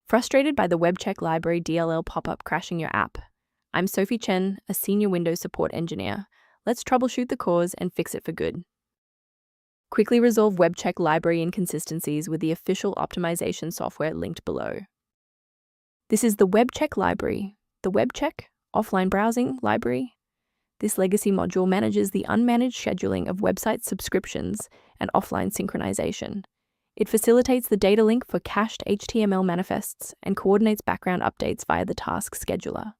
Frustrated by the Webcheck Library DLL pop-up crashing your app? I'm Sophie Chen, a senior Windows support engineer. Let's troubleshoot the cause and fix it for good. Quickly resolve Webcheck library inconsistencies with the official optimization software linked below. This is the Webcheck library, the Webcheck offline browsing library. This legacy module manages the unmanaged scheduling of website subscriptions and offline synchronization. It facilitates the data link for cached HTML manifests and coordinates background updates via the task scheduler.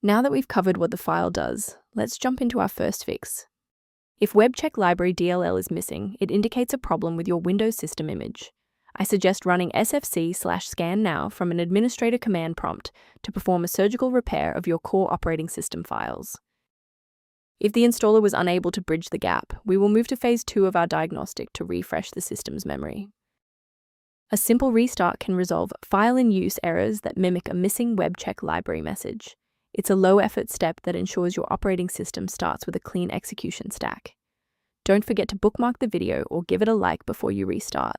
Now that we've covered what the file does, let's jump into our first fix. If Webcheck Library DLL is missing, it indicates a problem with your Windows system image. I suggest running sfc/scan now from an administrator command prompt to perform a surgical repair of your core operating system files. If the installer was unable to bridge the gap, we will move to phase 2 of our diagnostic to refresh the system's memory. A simple restart can resolve file-in-use errors that mimic a missing Webcheck library message. It's a low-effort step that ensures your operating system starts with a clean execution stack. Don't forget to bookmark the video or give it a like before you restart.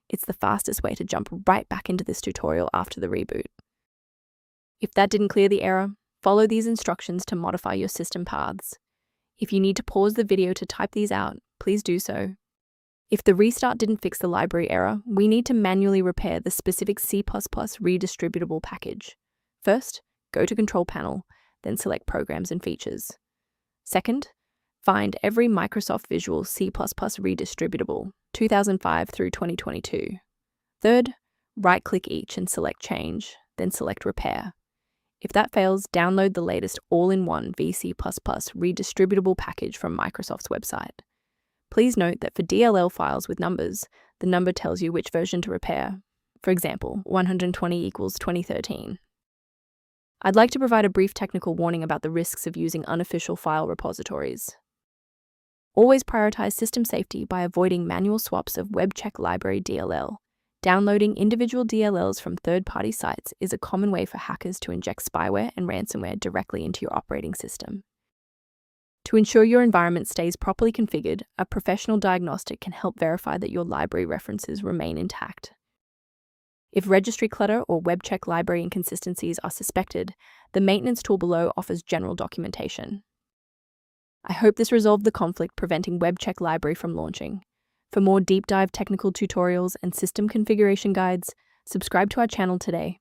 It's the fastest way to jump right back into this tutorial after the reboot. If that didn't clear the error, follow these instructions to modify your system paths. If you need to pause the video to type these out, please do so. If the restart didn't fix the library error, we need to manually repair the specific C++ Redistributable package. First, go to Control Panel, then select Programs and Features. Second, find every Microsoft Visual C++ Redistributable, 2005 through 2022. Third, right-click each and select Change, then select Repair. If that fails, download the latest all-in-one VC++ Redistributable package from Microsoft's website. Please note that for DLL files with numbers, the number tells you which version to repair. For example, 120 equals 2013. I'd like to provide a brief technical warning about the risks of using unofficial file repositories. Always prioritize system safety by avoiding manual swaps of Webcheck Library DLL. Downloading individual DLLs from third-party sites is a common way for hackers to inject spyware and ransomware directly into your operating system. To ensure your environment stays properly configured, a professional diagnostic can help verify that your library references remain intact. If registry clutter or Webcheck library inconsistencies are suspected, the maintenance tool below offers general documentation. I hope this resolved the conflict preventing Webcheck library from launching. For more deep dive technical tutorials and system configuration guides, subscribe to our channel today.